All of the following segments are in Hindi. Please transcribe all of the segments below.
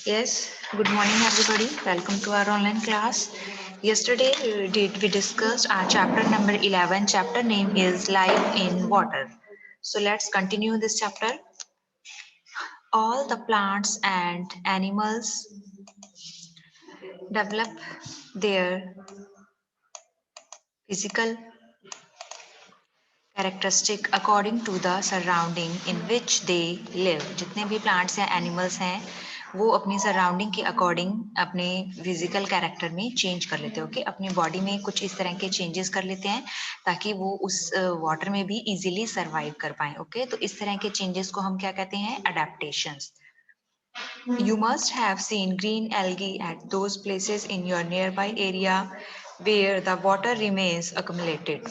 Yes, good morning everybody. Welcome to our online class. Yesterday we discussed our chapter number 11. Chapter name is Life in Water. So let's continue this chapter. All the plants and animals develop their physical characteristic according to the surrounding in which they live. जितने भी plants या animals हैं वो अपनी सराउंडिंग के अकॉर्डिंग अपने फिजिकल कैरेक्टर में चेंज कर लेते हैं ओके अपनी बॉडी में कुछ इस तरह के चेंजेस कर लेते हैं ताकि वो उस वाटर में भी इजीली सरवाइव कर पाए ओके तो इस तरह के चेंजेस को हम क्या कहते हैं adaptations. You must have seen green algae at those places in your nearby area where the water remains accumulated.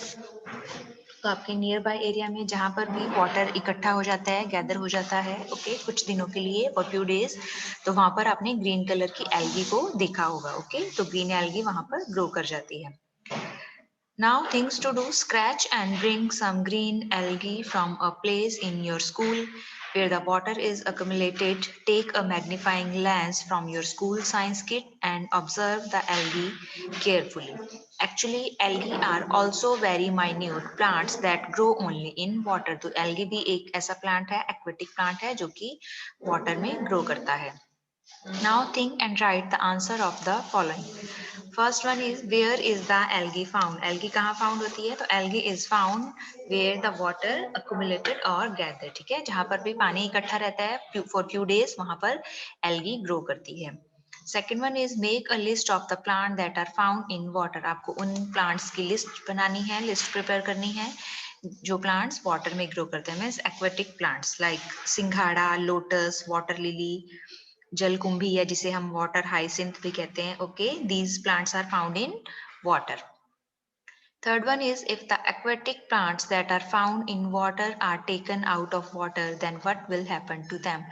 तो आपके नियर बाय एरिया में जहाँ पर भी वाटर इकट्ठा हो जाता है गैदर हो जाता है ओके कुछ दिनों के लिए फॉर फ्यू डेज तो वहां पर आपने ग्रीन कलर की एल्गी को देखा होगा ओके तो ग्रीन एल्गी वहां पर ग्रो कर जाती है. Now things to do, scratch and bring some green algae from a place in your school where the water is accumulated. Take a magnifying lens from your school science kit and observe the algae carefully. Actually, algae are also very minute plants that grow only in water. तो algae भी एक ऐसा plant है, aquatic plant है जो कि water में grow करता है. Now think and write the answer of the following. First one is where is the algae found? Algae कहाँ found होती है? तो algae is found where the water accumulated or gathered. ठीक है जहाँ पर भी पानी इकट्ठा रहता है for few days वहाँ पर algae grow करती है. Second one is make a list of the plant that are found in water. आपको उन plants की list बनानी है, list prepare करनी है जो plants water में grow करते हैं. Means aquatic plants like सिंघाड़ा, lotus, water lily, जलकुंभी या जिसे हम वाटर हाइसिंथ भी कहते हैं okay these plants are found in water. Third one is if the aquatic plants that are found in water are taken out of water then what will happen to them.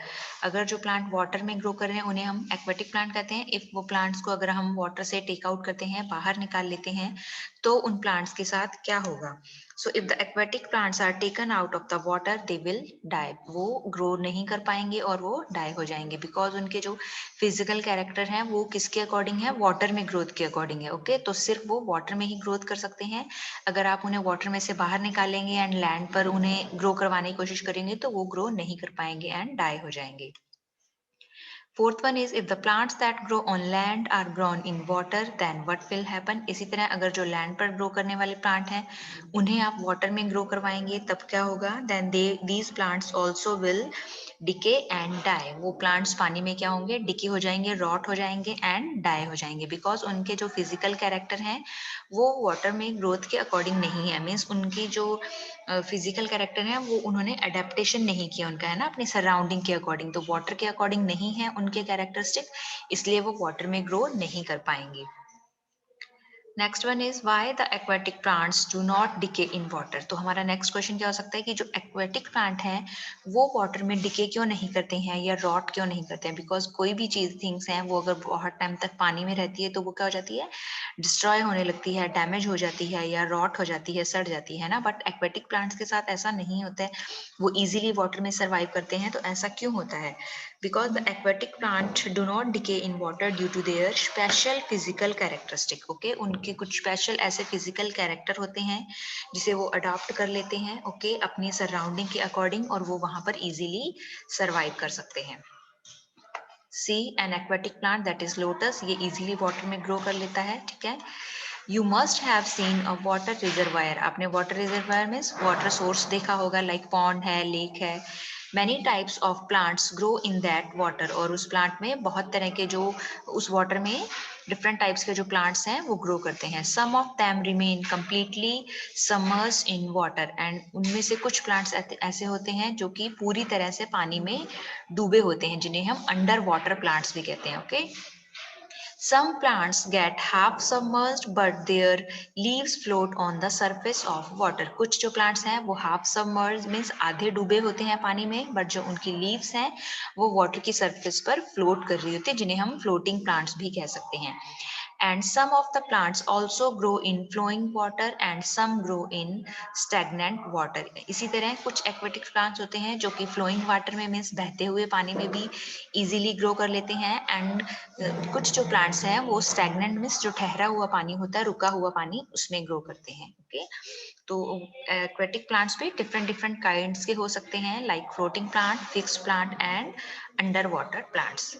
अगर जो प्लांट वाटर में ग्रो कर रहे हैं उन्हें हम एक्वेटिक प्लांट कहते हैं. इफ वो प्लांट्स को अगर हम वाटर से टेक आउट करते हैं बाहर निकाल लेते हैं तो उन प्लांट्स के साथ क्या होगा. So if the aquatic plants are taken out of the water they will die. वो ग्रो नहीं कर पाएंगे और वो डाई हो जाएंगे बिकॉज उनके जो फिजिकल कैरेक्टर हैं वो किसके अकॉर्डिंग है वाटर में ग्रोथ के अकॉर्डिंग है ओके तो सिर्फ वो वाटर में ही ग्रोथ कर सकते हैं. अगर आप उन्हें वाटर में से बाहर निकालेंगे एंड लैंड पर उन्हें ग्रो करवाने की कोशिश करेंगे तो वो ग्रो नहीं कर पाएंगे एंड डाई हो जाएंगे. Fourth one is if the plants that grow on land are grown in water then what will happen. इसी तरह अगर जो लैंड पर ग्रो करने वाले प्लांट हैं उन्हें आप वाटर में ग्रो करवाएंगे तब क्या होगा. then these plants also will decay and die. वो प्लांट्स पानी में क्या होंगे डिके हो जाएंगे रॉट हो जाएंगे एंड डाई हो जाएंगे बिकॉज उनके जो फिजिकल कैरेक्टर हैं वो वाटर में ग्रोथ के अकॉर्डिंग नहीं है. मीन्स उनकी जो फिजिकल कैरेक्टर है वो उन्होंने अडेप्टेशन नहीं किया उनका है ना अपनी सराउंडिंग के अकॉर्डिंग तो वाटर के अकॉर्डिंग नहीं है उनके कैरेक्टरिस्टिक इसलिए वो वाटर में ग्रो नहीं कर पाएंगे. Next one is why the aquatic plants do not decay in water. तो हमारा नेक्स्ट क्वेश्चन क्या हो सकता है कि जो एक्वेटिक प्लांट हैं वो वाटर में डिके क्यों नहीं करते हैं या रॉट क्यों नहीं करते हैं. बिकॉज कोई भी चीज थिंग्स हैं वो अगर बहुत टाइम तक पानी में रहती है तो वो क्या हो जाती है डिस्ट्रॉय होने लगती है डैमेज हो जाती है या रॉट हो जाती है सड़ जाती है ना. बट एक्वेटिक प्लांट्स के साथ ऐसा नहीं होता है वो इजीली वाटर में सर्वाइव करते हैं. तो ऐसा क्यों होता है because the aquatic plant do not decay in water due to their special physical characteristic. Okay, उनके कुछ स्पेशल ऐसे फिजिकल कैरेक्टर होते हैं जिसे वो अडॉप्ट कर लेते हैं ओके अपनी सराउंडिंग के अकॉर्डिंग और वो वहां पर इजीली सरवाइव कर सकते हैं. See an aquatic plant that is lotus ये इजीली वाटर में ग्रो कर लेता है. ठीक है. You must have seen a water reservoir. आपने वाटर रिजर्वायर में वाटर सोर्स देखा होगा लाइक पॉन्ड है लेक है. Many types of plants grow in that water और उस प्लांट में बहुत तरह के जो उस वाटर में डिफरेंट टाइप्स के जो प्लांट्स हैं वो ग्रो करते हैं. Some of them remain completely submerse in water and उनमें से कुछ प्लांट्स ऐसे होते हैं जो कि पूरी तरह से पानी में डूबे होते हैं जिन्हें हम अंडर वाटर प्लांट्स भी कहते हैं. Okay. Some plants get half submerged but their leaves float on the surface of water. कुछ जो plants हैं वो half submerged means आधे डूबे होते हैं पानी में but जो उनकी leaves हैं वो water की surface पर float कर रही होती है जिन्हें हम floating plants भी कह सकते हैं. and some of the plants also grow in flowing water and some grow in stagnant water. इसी तरह कुछ aquatic plants होते हैं जो कि flowing water में मीन्स बहते हुए पानी में भी easily grow कर लेते हैं and कुछ जो plants हैं वो stagnant मीन्स जो ठहरा हुआ पानी होता है, रुका हुआ पानी, उसमें grow करते हैं. Okay, तो aquatic plants भी different kinds के हो सकते हैं like floating plant, fixed plant and underwater plants.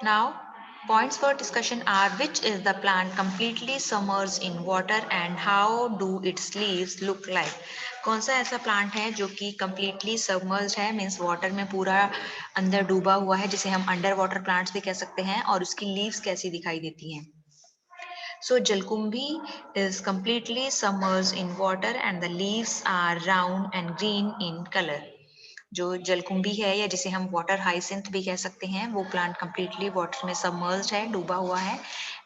Now, points for discussion are which is the plant completely submerged in water and how do its leaves look like? कौन सा ऐसा प्लांट है जो कि completely submerged है मीन्स वाटर में पूरा अंदर डूबा हुआ है जिसे हम अंडर वाटर प्लांट्स भी कह सकते हैं और उसकी लीव्स कैसी दिखाई देती हैं. So Jalkumbi is completely submerged in water and the leaves are round and green in color. जो जलकुंभी है या जिसे हम वाटर हाइसिंथ भी कह सकते हैं वो प्लांट कम्प्लीटली वाटर में सबमर्ज्ड है, डूबा हुआ है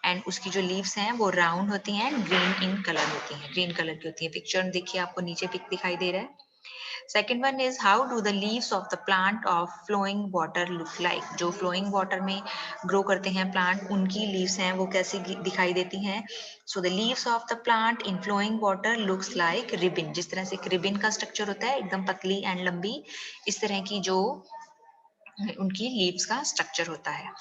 एंड उसकी जो लीव्स हैं वो राउंड होती हैं, ग्रीन इन कलर होती हैं, ग्रीन कलर की होती है. पिक्चर में देखिए आपको नीचे पिक दिखाई दे रहा है. Second one is how do the leaves of the plant of flowing water look like. जो फ्लोइंग वाटर में ग्रो करते हैं प्लांट उनकी लीव्स हैं वो कैसी दिखाई देती हैं. So the leaves of the plant in flowing water looks like ribbon. जिस तरह से एक रिबिन का स्ट्रक्चर होता है एकदम पतली एंड लंबी, इस तरह की जो उनकी लीव्स का स्ट्रक्चर होता है.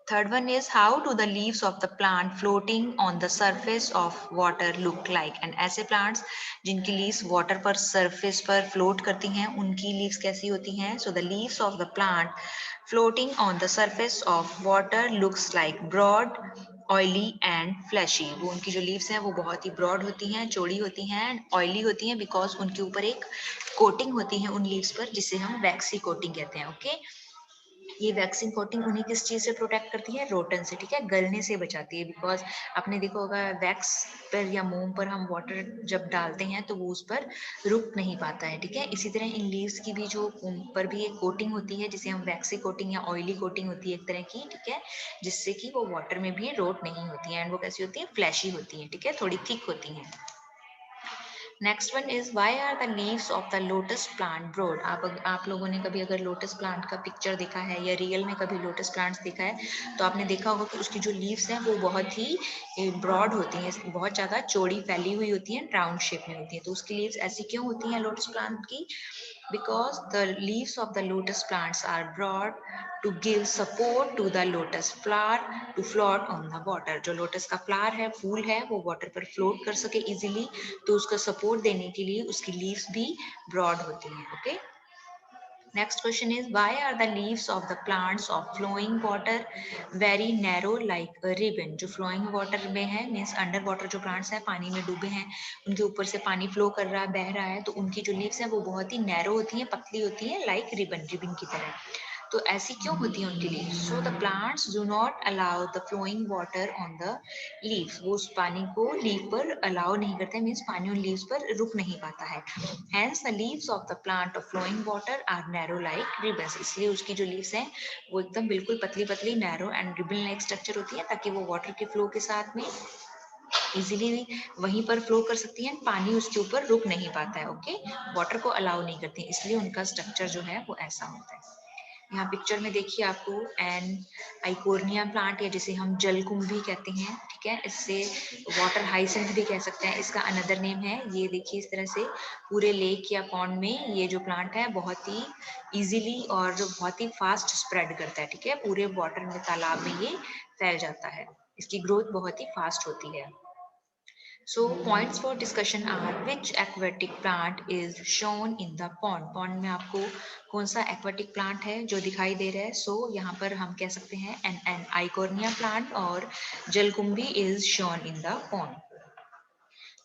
Third one is how do the leaves of the plant floating on the surface of water look like? And ऐसे plants जिनकी leaves water पर surface पर float करती हैं उनकी leaves कैसी होती हैं? So the leaves of the plant floating on the surface of water looks like broad, oily and fleshy. वो उनकी जो leaves हैं वो बहुत ही broad होती हैं, चौड़ी होती हैं, oily होती हैं because उनके ऊपर एक coating होती है उन leaves पर जिसे हम waxy coating कहते हैं. Okay? ये वैक्सीन कोटिंग उन्हें किस चीज से प्रोटेक्ट करती है, रोटन से. ठीक है, गलने से बचाती है बिकॉज आपने देखा होगा वैक्स पर या मोम पर हम वाटर जब डालते हैं तो वो उस पर रुक नहीं पाता है. ठीक है, इसी तरह इन लीव्स की भी जो पर भी एक कोटिंग होती है जिसे हम वैक्सी कोटिंग या ऑयली कोटिंग होती है एक तरह की. ठीक है, जिससे कि वो वाटर में भी रोट नहीं होती है एंड वो कैसी होती है, फ्लैशी होती है. ठीक है, थोड़ी थिक होती है. Next one is why are the leaves of the lotus plant broad. आप लोगों ने कभी अगर लोटस प्लांट का पिक्चर देखा है या रियल में कभी लोटस प्लांट्स देखा है तो आपने देखा होगा कि उसकी जो लीव्स हैं वो बहुत ही ब्रॉड होती हैं, बहुत ज़्यादा चौड़ी फैली हुई होती हैं, राउंड शेप में होती हैं. तो उसकी लीव्स ऐसी क्यों होती हैं लोटस प्लांट की? because the leaves of the lotus plants are broad to give support to the lotus flower to float on the water. जो लोटस का फ्लावर है, फूल है, वो वाटर पर फ्लोट कर सके इजीली, तो उसका सपोर्ट देने के लिए उसकी लीव्स भी ब्रॉड होती हैं. Okay, next question is why are the leaves of the plants of flowing water very narrow like a ribbon. जो फ्लोइंग वाटर में है मीन्स अंडर वाटर जो प्लांट्स हैं, पानी में डूबे हैं, उनके ऊपर से पानी फ्लो कर रहा है, बह रहा है, तो उनकी जो लीव्स हैं वो बहुत ही नैरो होती हैं, पतली होती हैं, लाइक रिबन, रिबन की तरह. तो ऐसी क्यों होती है उनकी leaves? So the plants do not allow the flowing water on the leaves. वो उस पानी को लीव पर अलाउ नहीं करते, मीन्स पानी उन लीव्स पर रुक नहीं पाता है. Hence the leaves of the plant of flowing water are narrow like ribbons. इसलिए उसकी जो leaves हैं वो एकदम बिल्कुल पतली पतली narrow and ribbon like structure होती है ताकि वो water के flow के साथ में इजीली वहीं पर फ्लो कर सकती है, पानी उसके ऊपर रुक नहीं पाता है. ओके, वाटर को अलाउ नहीं करती, इसलिए उनका स्ट्रक्चर जो है वो ऐसा होता है. यहाँ पिक्चर में देखिए आपको एन आइकोर्निया प्लांट या जिसे हम जलकुंभी कहते हैं. ठीक है, इससे वाटर हाइसिंथ भी कह सकते हैं, इसका अनदर नेम है. ये देखिए इस तरह से पूरे लेक या पॉन्ड में ये जो प्लांट है बहुत ही इजीली और बहुत ही फास्ट स्प्रेड करता है. ठीक है, पूरे वाटर में, तालाब में ये फैल जाता है, इसकी ग्रोथ बहुत ही फास्ट होती है. So points for discussion are which aquatic plant is shown in the pond. Pond में आपको कौन सा aquatic plant है जो दिखाई दे रहा है? So यहाँ पर हम कह सकते हैं an Eichhornia plant और जलकुंभी is shown in the pond.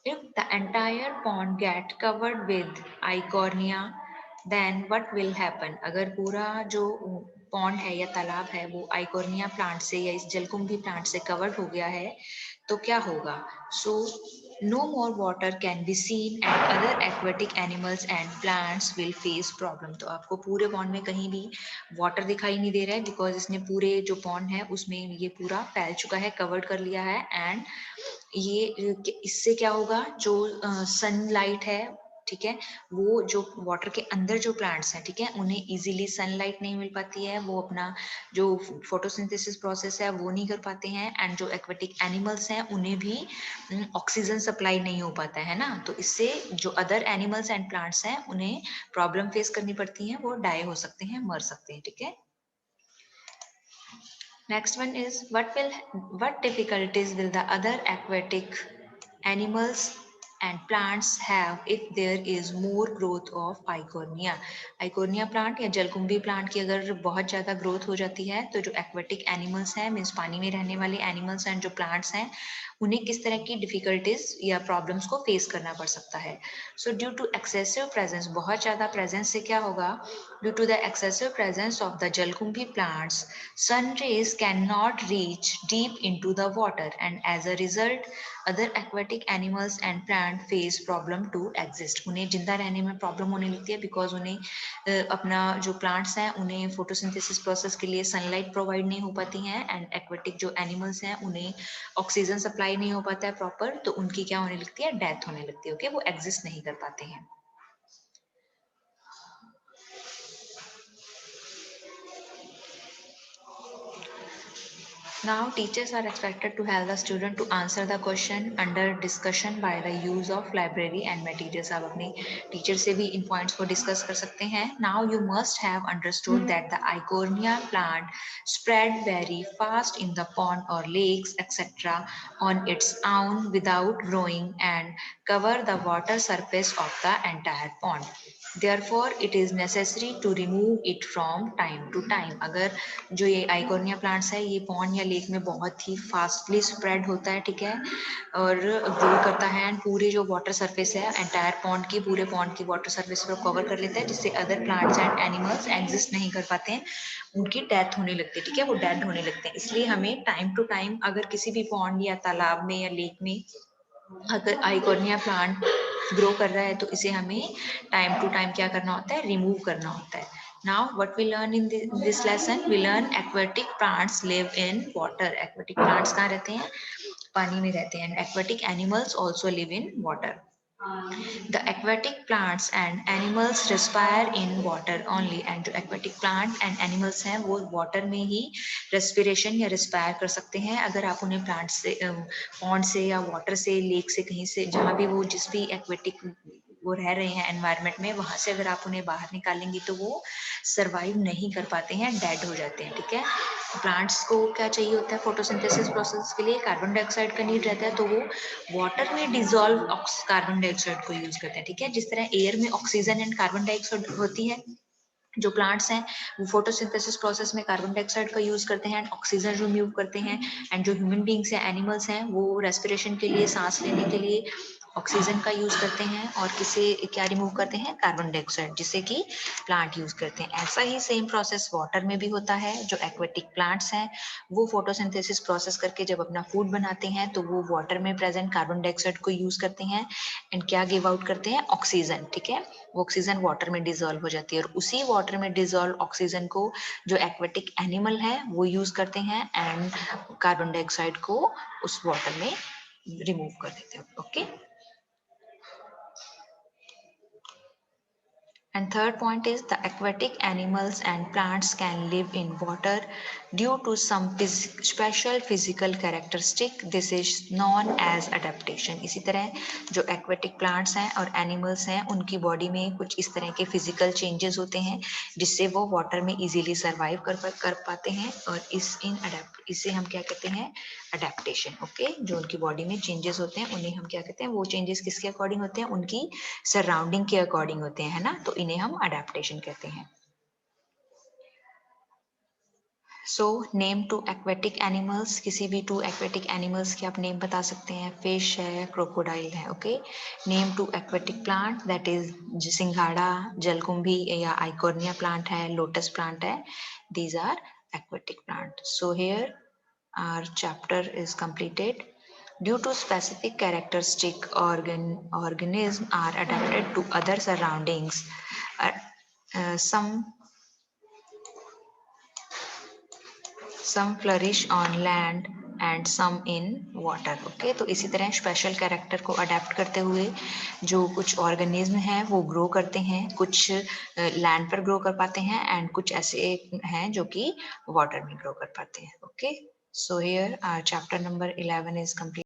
If the entire pond get covered with Eichhornia, then what will happen? अगर पूरा जो पॉन्ड है या तालाब है वो आइकोर्निया प्लांट से या इस जलकुंभी प्लांट से कवर्ड हो गया है तो क्या होगा? So no more water can be seen and other aquatic animals and plants will face problem. तो आपको पूरे पॉन्ड में कहीं भी वाटर दिखाई नहीं दे रहा है बिकॉज इसने पूरे जो पॉन्ड है उसमें ये पूरा फैल चुका है, कवर्ड कर लिया है. एंड ये इससे क्या होगा, जो सनलाइट है ठीक है, वो जो वाटर के अंदर जो प्लांट्स हैं, ठीक है, उन्हें इजीली सनलाइट नहीं मिल पाती है, वो अपना जो फोटोसिंथेसिस प्रोसेस है वो नहीं कर पाते हैं, एंड जो एक्वेटिक एनिमल्स हैं उन्हें भी ऑक्सीजन सप्लाई नहीं हो पाता है ना, तो इससे जो अदर एनिमल्स एंड प्लांट्स हैं उन्हें प्रॉब्लम फेस करनी पड़ती है, वो डाई हो सकते हैं, मर सकते हैं, ठीक है। Next one is what difficulties will the other aquatic animals and plants have if there is more growth of Eichhornia? Eichhornia plant या जलकुंभी प्लांट की अगर बहुत ज़्यादा ग्रोथ हो जाती है तो जो एक्वेटिक एनिमल्स हैं, मीन्स पानी में रहने वाले एनिमल्स एंड जो प्लांट्स हैं, उन्हें किस तरह की डिफिकल्टीज या प्रॉब्लम्स को फेस करना पड़ सकता है। So due to excessive presence, बहुत ज़्यादा प्रेजेंस से क्या होगा, due to the excessive presence of the जलकुंभी plants, sun rays cannot reach deep into the water, and as a result other aquatic animals and plant face problem to exist. उन्हें जिंदा रहने में प्रॉब्लम होने लगती है बिकॉज उन्हें अपना जो प्लांट्स हैं उन्हें फोटोसिंथेसिस प्रोसेस के लिए सनलाइट प्रोवाइड नहीं हो पाती हैं, एंड एक्वेटिक जो एनिमल्स हैं उन्हें ऑक्सीजन सप्लाई नहीं हो पाता है प्रॉपर, तो उनकी क्या होने लगती है, डेथ होने लगती है, ओके, वो एग्जिस्ट नहीं कर पाते हैं। Now, teachers are expected to help the student to answer the question under discussion by the use of library and materials. आप अपने teacher से भी इन points को discuss कर सकते हैं. Now, you must have understood that the Eichhornia plant spread very fast in the pond or lakes, etc., on its own without growing and cover the water surface of the entire pond. Therefore, it is necessary to remove it from time to time. अगर जो ये आइकोनिया प्लांट्स है ये पॉन्ड या लेक में बहुत ही फास्टली स्प्रेड होता है, ठीक है, और ग्रो करता है, एंड पूरे जो वाटर सरफेस है एंटायर पॉन्ड की, पूरे पॉन्ड की वाटर सरफेस को कवर कर लेता है, जिससे other plants and animals exist नहीं कर पाते हैं, उनकी डेथ होने लगती है, ठीक है, वो डेड होने लगते हैं। इसलिए हमें टाइम टू टाइम अगर किसी भी पॉन्ड या तालाब में या लेक में अगर आइकोनिया प्लांट ग्रो कर रहा है तो इसे हमें टाइम टू टाइम क्या करना होता है, रिमूव करना होता है। Now what we learn in this lesson, we learn aquatic plants live in water. Aquatic plants कहाँ रहते हैं, पानी में रहते हैं, and aquatic animals also live in water. The aquatic plants and animals respire in water only, and जो aquatic plant and animals हैं वो water में ही respiration या respire कर सकते हैं। अगर आप उन्हें plant से pond से या water से lake से कहीं से जहाँ भी वो जिस भी aquatic वो रह रहे हैं एनवायरमेंट में, वहां से अगर आप उन्हें बाहर निकालेंगे तो वो सरवाइव नहीं कर पाते हैं, डेड हो जाते हैं, ठीक है। प्लांट्स को क्या चाहिए होता है फोटोसिंथेसिस प्रोसेस के लिए, कार्बन डाइऑक्साइड का नीड रहता है, तो वो वाटर में डिजोल्व कार्बन डाइऑक्साइड को यूज करते हैं, ठीक है। जिस तरह एयर में ऑक्सीजन एंड कार्बन डाइऑक्साइड होती है, जो प्लांट्स हैं वो फोटोसिंथेसिस प्रोसेस में कार्बन डाइऑक्साइड का यूज करते हैं एंड ऑक्सीजन रिमूव करते हैं, एंड जो ह्यूमन बींग्स या एनिमल्स हैं वो रेस्पिरेशन के लिए, सांस लेने के लिए ऑक्सीजन का यूज करते हैं, और किसे क्या रिमूव करते हैं, कार्बन डाइऑक्साइड, जिसे कि प्लांट यूज करते हैं। ऐसा ही सेम प्रोसेस वाटर में भी होता है। जो एक्वेटिक प्लांट्स हैं वो फोटोसिंथेसिस प्रोसेस करके जब अपना फूड बनाते हैं तो वो वाटर में प्रेजेंट कार्बन डाइऑक्साइड को यूज करते हैं एंड क्या गिव आउट करते हैं, ऑक्सीजन, ठीक है। वो ऑक्सीजन वाटर में डिजोल्व हो जाती है, और उसी वाटर में डिजोल्व ऑक्सीजन को जो एक्वेटिक एनिमल है वो यूज करते हैं एंड कार्बन डाइऑक्साइड को उस वाटर में रिमूव कर देते हैं, okay. And third point is the aquatic animals and plants can live in water due to some special physical characteristic. This is known as adaptation. इसी तरह जो aquatic plants हैं और animals हैं उनकी body में कुछ इस तरह के physical changes होते हैं जिससे वो water में easily survive कर पाते हैं, और इसे हम क्या कहते हैं, adaptation, okay? जो उनकी body में changes होते हैं उन्हें हम क्या कहते हैं, वो changes किसके according होते हैं, उनकी surrounding के according होते हैं, है ना, तो इन्हें हम adaptation कहते हैं। So name two aquatic animals, किसी भी 2 aquatic animals के आप नेम बता सकते हैं, फिश है, क्रोकोडाइल है, okay. Name two aquatic plant, that is सिंघाड़ा, जलकुंभी या आइकोर्निया प्लांट है, लोटस प्लांट है, these are aquatic plant. So here our chapter is completed. Due to specific characteristic, organisms are adapted to other surroundings. Some flourish on land and some in water. Okay, तो इसी तरह स्पेशल कैरेक्टर को अडेप्ट करते हुए जो कुछ ऑर्गेनिज्म हैं वो ग्रो करते हैं, कुछ लैंड पर ग्रो कर पाते हैं एंड कुछ ऐसे हैं जो कि वाटर में ग्रो कर पाते हैं। Okay, so here chapter number 11 is complete.